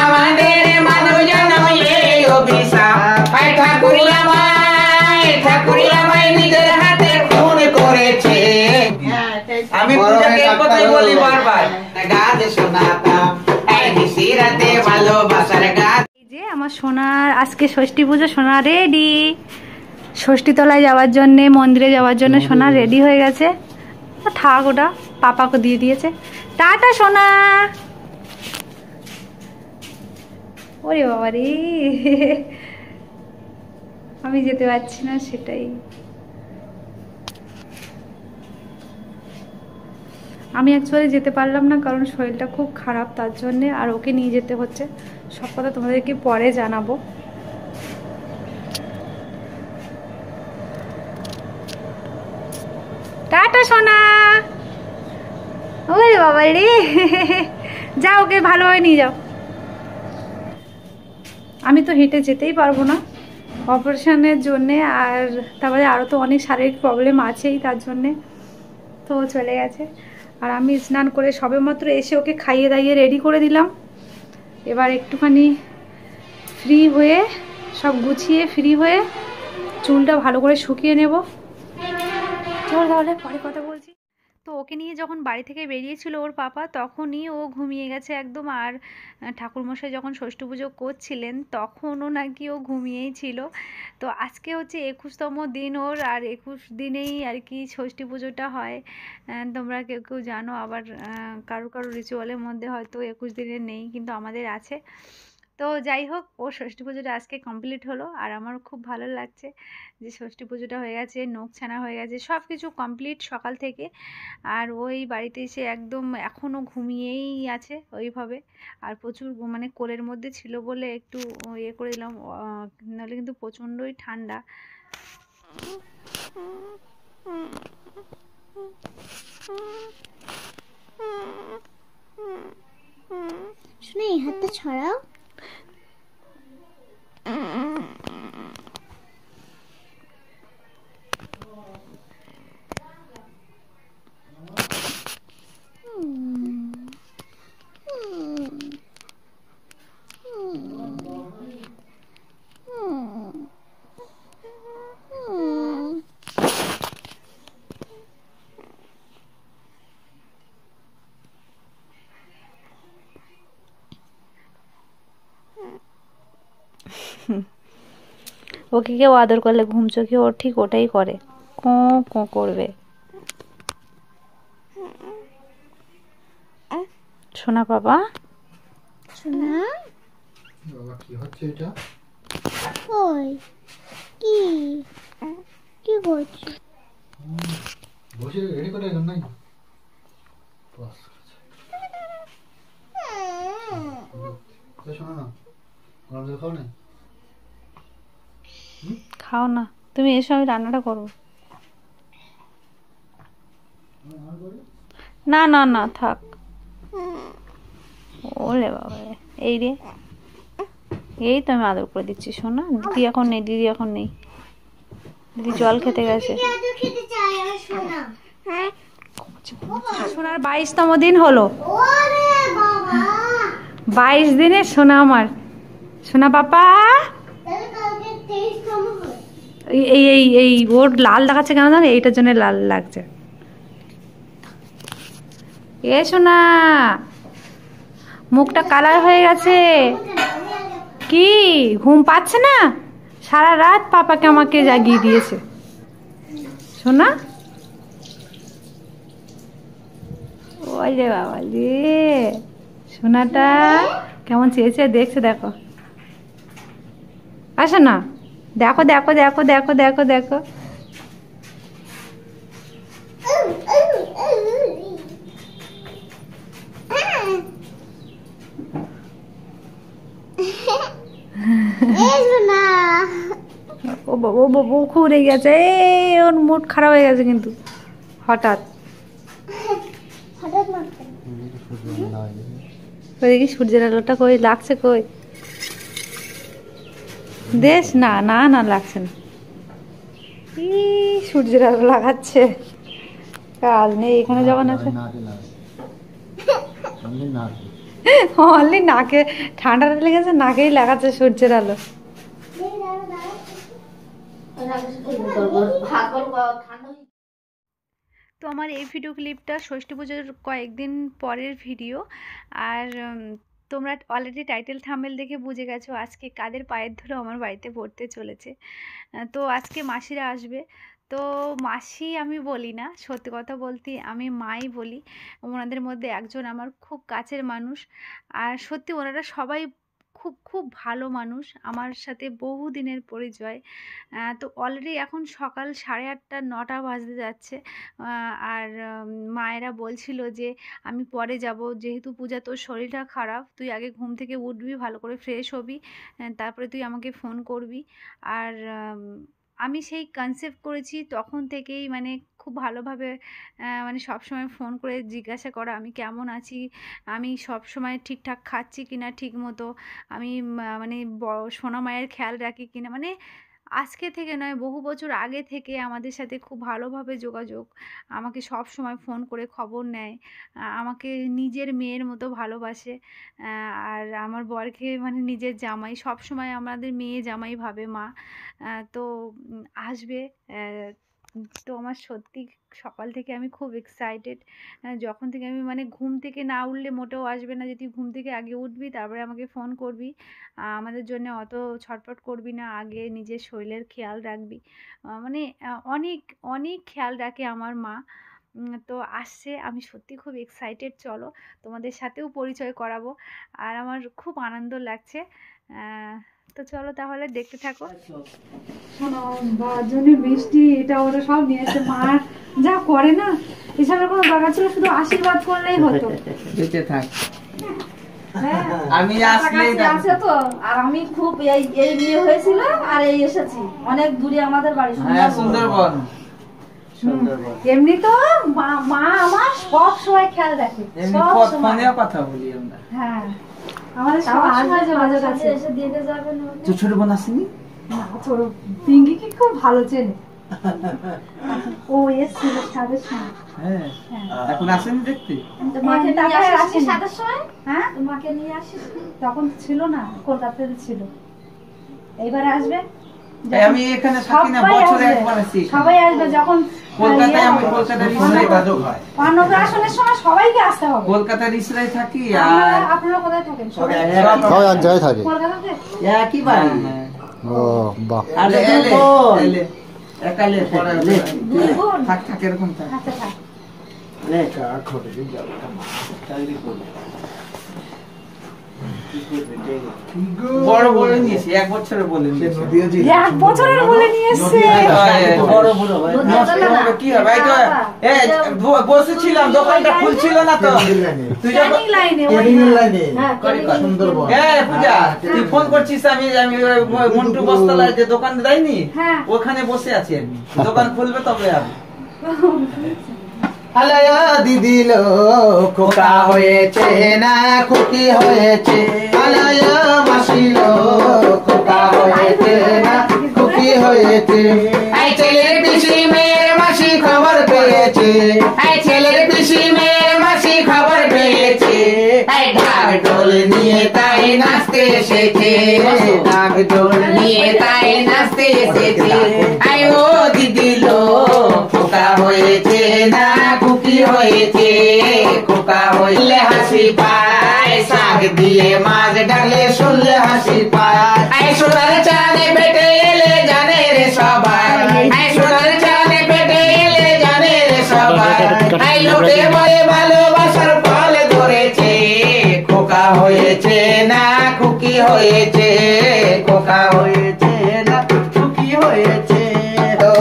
আমাদের মানব জন্ম এই অভিশাপ, ঠাকুরিয়া মাই নিজের হাতে খুন করেছে। আমি পূজাকে কথাই বলি বারবার, গাছ শোনাতাম এই নিশিরাতে ভালোবাসার গাছ। এই যে আমার সোনার আজকে ষষ্ঠী পুজো, সোনা রেডি ষষ্ঠী তলায় যাওয়ার জন্য, মন্দিরে যাওয়ার জন্য সোনা রেডি হয়ে গেছে। থাক, ওটা পাপাকে দিয়ে দিয়েছে। টাটা সোনা। ওরে বাবা রে, আমি যেতে পারছি না, সেটাই। আমি অ্যাকচুয়ালি যেতে পারলাম না কারণ শরীরটা খুব খারাপ, তার জন্যে। আর ওকে নিয়ে যেতে হচ্ছে, সব কথা তোমাদেরকে পরে জানাবো। টাটা সোনা। ওরে বাবা রে, যাও ওকে ভালোভাবে নিয়ে যাও। আমি তো হেঁটে যেতেই পারবো না অপারেশনের জন্যে, আর তারপরে আরও তো অনেক শারীরিক প্রবলেম আছেই, তার জন্যে তো চলে গেছে। আর আমি স্নান করে সবেমাত্র এসে ওকে খাইয়ে দাইয়ে রেডি করে দিলাম। এবার একটুখানি ফ্রি হয়ে, সব গুছিয়ে ফ্রি হয়ে চুলটা ভালো করে শুকিয়ে নেব। চল তাহলে পরে কথা বলছি। তো ওকে নিয়ে যখন বাড়ি থেকে বেরিয়েছিল ওর পাপা, তখনই ও ঘুমিয়ে গেছে একদম। আর ঠাকুরমশাই যখন ষষ্ঠী পুজো করছিলেন তখনও নাকি ও ঘুমিয়েই ছিল। তো আজকে হচ্ছে 21তম দিন ওর, আর 21 দিনেই আর কি ষষ্ঠী পুজোটা হয়। তোমরা কেউ কেউ জানো, আবার কারো কারো রিচুয়ালের মধ্যে হয়তো 21 দিনের নেই, কিন্তু আমাদের আছে। তো যাই হোক, ও ষষ্ঠী পুজোটা আজকে কমপ্লিট হলো, আর আমার খুব ভালো লাগছে যে ষষ্ঠী পুজোটা হয়ে গেছে, নখ ছানা হয়ে গেছে, সব কিছু কমপ্লিট সকাল থেকে। আর ওই বাড়িতে এসে একদম এখনও ঘুমিয়েই আছে ওইভাবে। আর প্রচুর মানে কোলের মধ্যে ছিল বলে একটু ইয়ে করে দিলাম, নাহলে কিন্তু প্রচণ্ডই ঠান্ডা। শুনে এই হাতটা ছড়াও। ওকে কেউ আদর করলে ঘুম চোখে ও ঠিক ওটাই করে, কোঁ কোঁ করবে। সোনা বাবা, সোনা বাবা কি হচ্ছে এটা? ওই কি কি করছো? বসে রেডি করে এখন নাই বাস। শোনো না, গরম জল খাও না? খাও না, তুমি এসো, আমি রান্নাটা করবো। না না না থাক। ওলে বাবা, এই রে, এই তো আমি আদর করে দিচ্ছি। শোনা, দিদি এখন নেই, দিদি এখন নেই, দিদি জল খেতে গেছে। সোনার 22তম দিন হলো। 22 দিনে সোনা আমার, সোনা বাবা। এই এই এই ওর লাল দেখাচ্ছে কেন জানো? এইটার জন্য লাল লাগছে। এ সোনা, মুখটা কালার হয়ে গেছে। কি ঘুম পাচ্ছে না? সারা রাত পাপাকে আমাকে জাগিয়ে দিয়েছে। সোনা, ওরে বাবা রে, সোনাটা কেমন চেয়েছে দেখছে, দেখো। আসো না, দেখো দেখো দেখো দেখো দেখো দেখো। ও বাবু বাবু খুব রেগে গেছে, ওর মুড খারাপ হয়ে গেছে কিন্তু হঠাৎ। দেখি সূর্যের আলোটা কই লাগছে, কই দেশ? না না না, লাগছে না। সূর্যের আলো লাগাচ্ছে, কাল নেই এখানে যখন আছে। অনলি নাকে ঠান্ডাটা লেগেছে, নাকেই লাগাচ্ছে সূর্যের আলো। তো আমার এই ভিডিও ক্লিপটা ষষ্ঠী পুজোর কয়েকদিন পরের ভিডিও। আর তোমরা অলরেডি টাইটেল থাম্বনেল দেখে বুঝে গেছো আজকে কাদের পায়ের ধরে আমার বাড়িতে পড়তে চলেছে। তো আজকে মাসিরা আসবে। তো মাসি আমি বলি না, সত্যি কথা বলতে আমি মাই বলি। ওনাদের মধ্যে একজন আমার খুব কাছের মানুষ, আর সত্যি ওনারা সবাই খুব খুব ভালো মানুষ, আমার সাথে বহু দিনের পরিচয়। তো অলরেডি এখন সকাল 8:30 9টা বাজতে যাচ্ছে। আর মায়েরা বলছিল যে আমি পরে যাব, যেহেতু পূজা তোর শরীরটা খারাপ, তুই আগে ঘুম থেকে উঠবি, ভালো করে ফ্রেশ হবি, তারপরে তুই আমাকে ফোন করবি। আর আমি সেই কনসেপ্ট করেছি তখন থেকেই, মানে খুব ভালোভাবে মানে সবসময় ফোন করে জিজ্ঞাসা করা আমি কেমন আছি, আমি সবসময় ঠিকঠাক খাচ্ছি কিনা ঠিক মতো, আমি মানে সোনা মায়ের খেয়াল রাখি কিনা। মানে আজকে থেকে নয়, বহু বছর আগে থেকে আমাদের সাথে খুব ভালোভাবে যোগাযোগ, আমাকে সব সময় ফোন করে খবর নেয়, আমাকে নিজের মেয়ের মতো ভালোবাসে। আর আমার বরকে মানে নিজের জামাই, সব সময় আমাদের মেয়ে জামাই ভাবে মা। তো আসবে। তো আমার সত্যি সকাল থেকে আমি খুব এক্সাইটেড। যখন থেকে আমি মানে ঘুম থেকে না উঠলে মোটেও আসবে না, যদি ঘুম থেকে আগে উঠবি তারপরে আমাকে ফোন করবি, আমাদের জন্য অত ছটফট করবি না, আগে নিজের শরীরের খেয়াল রাখবি। মানে অনেক অনেক খেয়াল রাখে আমার মা। তো আসছে, আমি সত্যি খুব এক্সাইটেড। চলো তোমাদের সাথেও পরিচয় করাবো, আর আমার খুব আনন্দ লাগছে। তো চলো তাহলে দেখতে থাকো। শোনো, গাজনে বৃষ্টি এটা ওটা সব নিয়ে এসে মা যা করে না, এসবের কোনো দরকার ছিল, শুধু আশীর্বাদ করলেই হতো। যেতে থাক, হ্যাঁ, আমি আসলে আছে তো। আর আমি খুব এই বিয়ে হয়েছিল আর এই এসেছি অনেক দূরে আমাদের বাড়ি সুন্দরবন। এমনি তো মা আমার সব সময় খেয়াল রাখে, সব সময় ফোনেও কথা বলি আমরা। হ্যাঁ, আমাদের সব সময় যোগাযোগ আছে। এসে দিয়ে যাবেন। তো ছোট বোন আসেনি? না, ছোট পিঙ্কি কি খুব ভালো চেনে, ও এসেছিল সাদের সময়। হ্যাঁ, এখন আসেনি দেখতে? মাকে তারপরে নিয়ে আসিস আসেনি। সাদের সময়? হ্যাঁ, মাকে নিয়ে আসিস? তখন ছিল না, কলকাতাতে ছিল। এইবার আসবে। আমি এখানে থাকি না, সবাই বছরে আসবে, একবার আসি। সবাই আসবে যখন কলকাতায়, আমি কলকাতার ইসরাই যোগাযোগ হয়। অন্নপ্রাশনের সময় সবাইকে আসতে হবে। কলকাতার ইসরাই থাকি। আর আপনারা কোথায় থাকেন? সবাই এক জায়গায় থাকে। কলকাতাতে? একই বাড়ি। ও বাহ, এলে একালে পরে দুই বোন? থাক থাক এরকম থাক। আচ্ছা থাক। বড় বড় নিয়েছি, 1 বছরে বলে নিয়েছি। 1 বছরের বলে নিয়ে এসছে। বড় বুড়ো ভাই নষ্ট হবে কি হবে? এই তো বসেছিলাম, দোকানটা খুলছিল না তো। তুই যখন ক্যানিং লাইনে হ্যাঁ, সুন্দরবন। পূজা তুই ফোন করছিস, আমি মন্টু বস্তালায় যে দোকান দেয়নি, হ্যাঁ। ওখানে বসে আছি আমি। দোকান খুলবে তবে আমি। আলায়া দিদি লো খোকা হয়েছে না খুকি হয়েছে, আলায়া মাসি লো খোকা হয়েছে না খুকি হয়েছে। এই ছেলের পিসি মেয়ের মাসি খবর পেয়েছে, এই ছেলের পিসি মেয়ের মাসি খবর পেয়েছে, এই ঢাক ঢোল নিয়ে তাই নাচতে এসেছে, ঢাক ঢোল নিয়ে তাই নাচতে এসেছে। আই ও দিদি লো খোকা হয়েছে না খুকি হয়েছে, খোকা হইলে হাসি পায়, শাক দিয়ে মাছ ডালে শুনলে হাসি পায়। আই সোনার চাঁদে পেটে এলে জানে রে সবাই, আই সোনার চাঁদে পেটে এলে জানে রে সবাই। আই লোকে বলে ভালোবাসার ফল ধরেছে, খোকা হয়েছে না খুকি হয়েছে, খোকা হয়েছে না খুকি হয়েছে, ও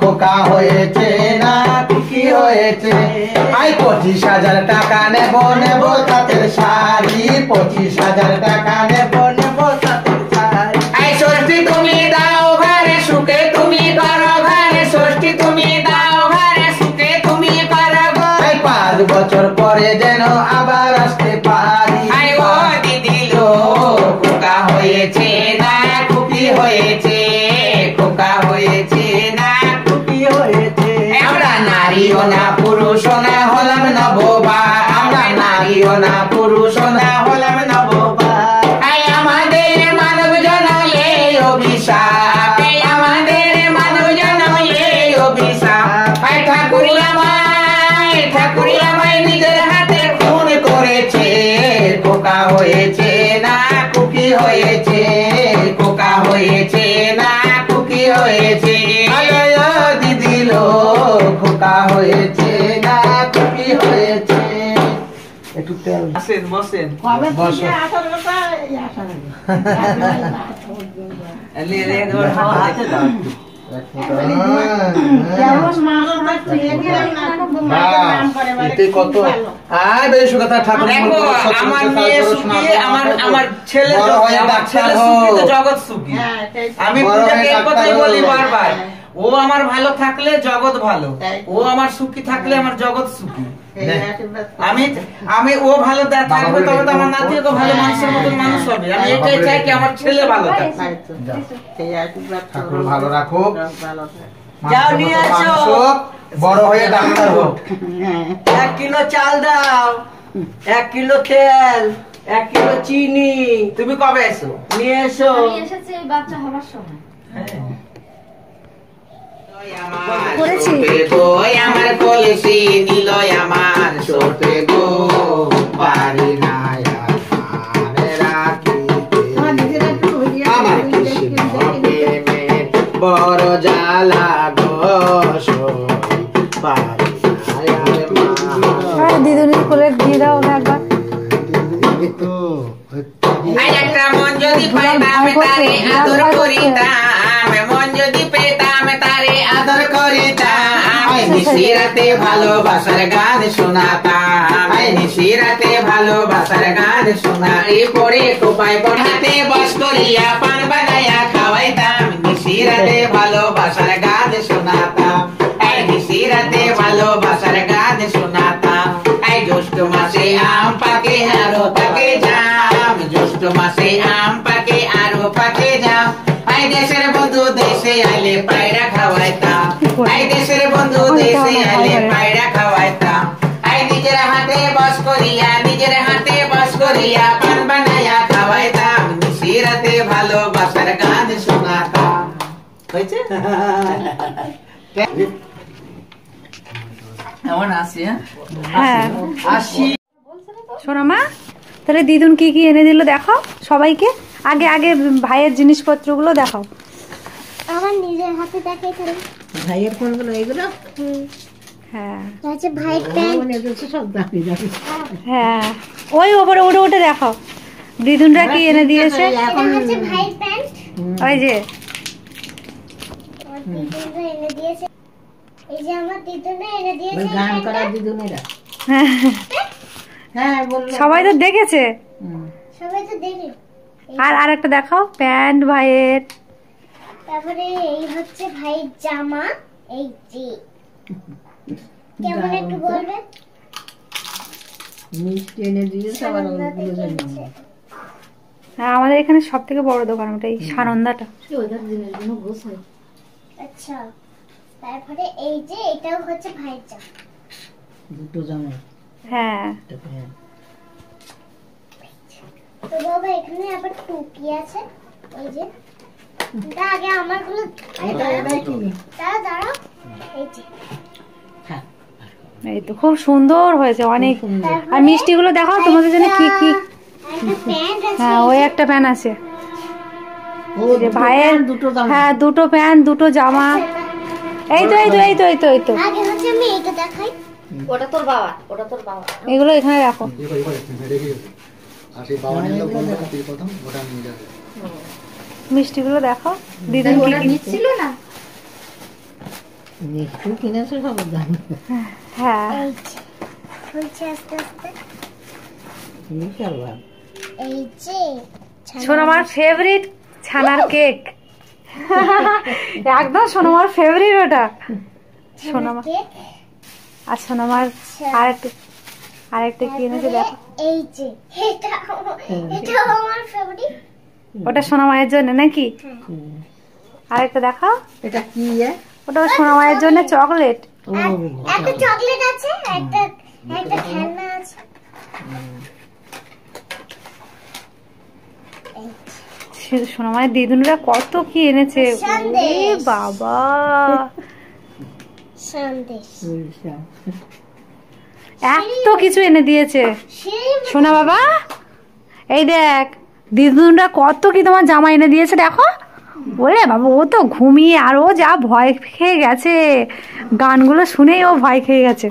খোকা হয়েছে না খুকি হয়েছে। আই 25,000 টাকা নেব নেব তাঁতের শাড়ি, 25,000 টাকা নেব নেব তাঁতের শাড়ি। আই ষষ্ঠী তুমি দাও ঘরে সুখে তুমি করো ঘরে, ষষ্ঠী তুমি দাও ঘরে সুখে তুমি করো ঘরে। 5 বছর পরে যেন আবার আসতে পারি। আই ও দিদি লো খোকা হয়েছে না খুকি হয়েছে, খোকা হয়েছে না খুকি হয়েছে। আমরা নারীও না পুরুষও না হলাম না বোবা, আমরা নারীও না পুরুষও না হয়েছে না খুকি হয়েছে, খোকা হয়েছে না খুকি হয়েছে, দিদি লো খোকা হয়েছে না খুকি হয়েছে। একটু তেল বসেন বসেন বসো। আমার ছেলে জগৎ সুখী। আমি পূজাকে এই কথাই বলি বারবার, ও আমার ভালো থাকলে জগৎ ভালো, ও আমার সুখী থাকলে আমার জগৎ সুখী। আমি ও ভালো থাকবে তবে তো আমার নাতিও তো ভালো মানুষের মতন মানুষ হবে। আমি এটাই চাই কি আমার ছেলে ভালো থাকে। ঠাকুর ভালো রাখো, যাও নিয়ে আসো, বড় হয়ে ডাক্তার হোক। 1 কিলো চাল দাও, 1 কিলো তেল, 1 কিলো চিনি। তুমি কবে এসো? নিয়ে এসো। আমি এসেছি এই বাচ্চা হবার সময়। করেছি আমার কলসি নিল আমার ছোটে গো পারি না আমার কৃষ্ণ প্রেমে বড় জ্বালা গো পারি না। দিদুনির কোলে দিয়ে দাও একবার। একটা মন যদি পাইতাম তারে আদর করিতাম, মন যদি পেতাম তারে আদর করিতাম, নিশিরাতে ভালোবাসার গান শোনাতাম, নিশিরাতে ভালোবাসার গান শোনাই পড়ে কোপায় পড়াতে বস করিয়া পান বানাইয়া খাওয়াইতাম, নিশিরাতে ভালোবাসার গান শোনাতাম, নিশিরাতে ভালোবাসার গান শোনাতাম। জ্যৈষ্ঠ মাসে আম পাকে আরো পাকে জাম, জ্যৈষ্ঠ মাসে আম পাকে আরো পাকে জাম, দেশের বন্ধু দেশে আইলে পায়রা খাওয়াইতাম, দেশের বন্ধু দেশে আইলে পায়রা খাওয়াইতাম, নিজের হাতে বস করিয়া নিজের হাতে বস করিয়া পান বানাইয়া খাওয়াইতাম, নিশিরাতে ভালোবাসার গান শোনাতাম। হয়েছে? কেমন আসি? হ্যাঁ আসি। শোনো মা, তাহলে দিদুন কি কি এনে দিল দেখো সবাইকে। আগে আগে ভাইয়ের জিনিসপত্রগুলো দেখাও। আমার নিজের হাতে দেখাই তাহলে। ভাইয়ের কোনগুলো এগুলো? হ্যাঁ আছে ভাই প্যান্ট। হ্যাঁ ওই ওপরে উঠে উঠে দেখাও দিদুনরা কি এনে দিয়েছে। এটা হচ্ছে ভাই প্যান্ট। ওই যে আমার দিদুনরা এনে দিয়েছে। এই যে আমার দিদুনরা এনে দিয়েছে। গান করা দিদুনেরা। হ্যাঁ, হ্যাঁ বললো সবাই তো দেখেছে। সবাই তো দেখে। আর আরেকটা দেখাও প্যান্ট ভাইয়ের। তারপরে এই হচ্ছে ভাইয়ের জামা। এই যে কেমন একটু বলবে? মিষ্টি এনে দিয়েছে আবার ওগুলো জানি। হ্যাঁ আমাদের এখানে সব থেকে বড় দোকান ওটাই সানন্দাটা। আচ্ছা তারপরে এই যে এটাও হচ্ছে ভাইয়ের জামা। দুটো জামা। হ্যাঁ তো বাবা এখানে আবার টুপি আছে। এই যে এটা আগে আমারগুলো দাঁড়াও। এই যে এই তো খুব সুন্দর হয়েছে অনেক। আর মিষ্টিগুলো দেখাও তোমাদের জন্য কি কি। একটা প্যান্ট আছে। হ্যাঁ ওই একটা প্যান্ট আছে যে ভাইয়ের। হ্যাঁ দুটো প্যান্ট দুটো জামা। এই তো এই তো এই তো এই তো এই তো আগে হচ্ছে আমি এটা দেখাই। ওটা তোর বাবা, ওটা তোর বাবা। এগুলো এখানে রাখো। মিষ্টিগুলো দেখো দিদুন কি কি। না মিষ্টি কিনেছে সব জানি। হ্যাঁ এই যে খুলছে আস্তে আস্তে। এই যে সোনামার ফেভারিট ছানার কেক। একদম সোনামার ফেভারিট ওটা। সোনামা কেক। আর সোনামার আরেকটা কি এনেছে দেখো। এই যে এটা আমার ফেভারিট। ওটা সোনামায়ের জন্য নাকি? আরেকটা দেখো। এটা কি? ওটা সোনামায়ের জন্য চকলেট। একটা চকলেট আছে, একটা খেলনা আছে। সোনামায়ের দিদুনরা কত কি এনেছে। ওরে বাবা সন্দেশ এত কিছু এনে দিয়েছে। সোনা বাবা এই দেখ দিদুনরা কত কি তোমার জামা এনে দিয়েছে দেখো। বলে বাবা ও তো ঘুমিয়ে আর ও যা ভয় খেয়ে গেছে, গানগুলো শুনেই ও ভয় খেয়ে গেছে।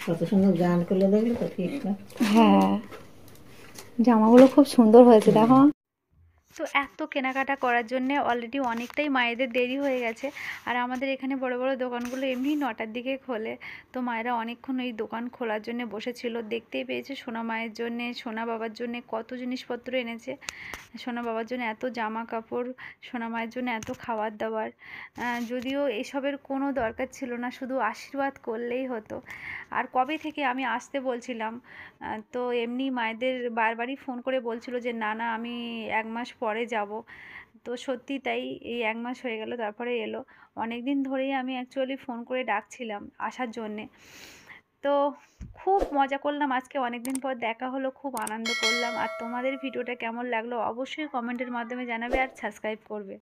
কত সুন্দর গান করলে দেখলে তো ঠিকঠাক। হ্যাঁ জামাগুলো খুব সুন্দর হয়েছে দেখো। তো এত কেনাকাটা করার জন্য অলরেডি অনেকটাই মায়েদের দেরি হয়ে গেছে। আর আমাদের এখানে বড় বড় দোকানগুলো এমনি 9টার দিকে খোলে, তো মায়েরা অনেকক্ষণ ওই দোকান খোলার জন্য বসেছিল। দেখতেই পেয়েছে সোনা মায়ের জন্যে, সোনা বাবার জন্যে কত জিনিসপত্র এনেছে। সোনা বাবার জন্য এত জামা কাপড়, সোনা মায়ের জন্য এত খাবার দাবার। যদিও এসবের কোনো দরকার ছিল না, শুধু আশীর্বাদ করলেই হতো। আর কবে থেকে আমি আসতে বলছিলাম, তো এমনি মায়েদের বারবারই ফোন করে বলছিল যে না না আমি 1 মাস পরে যাব। তো সত্যি তাই এই 1 মাস হয়ে গেল তারপরে এলো। অনেক দিন ধরেই আমি অ্যাকচুয়ালি ফোন করে ডাকছিলাম আসার জন্যে। তো খুব মজা করলাম আজকে, অনেক দিন পর দেখা হলো, খুব আনন্দ করলাম। আর তোমাদের ভিডিওটা কেমন লাগলো অবশ্যই কমেন্টের মাধ্যমে জানাবে আর সাবস্ক্রাইব করবে।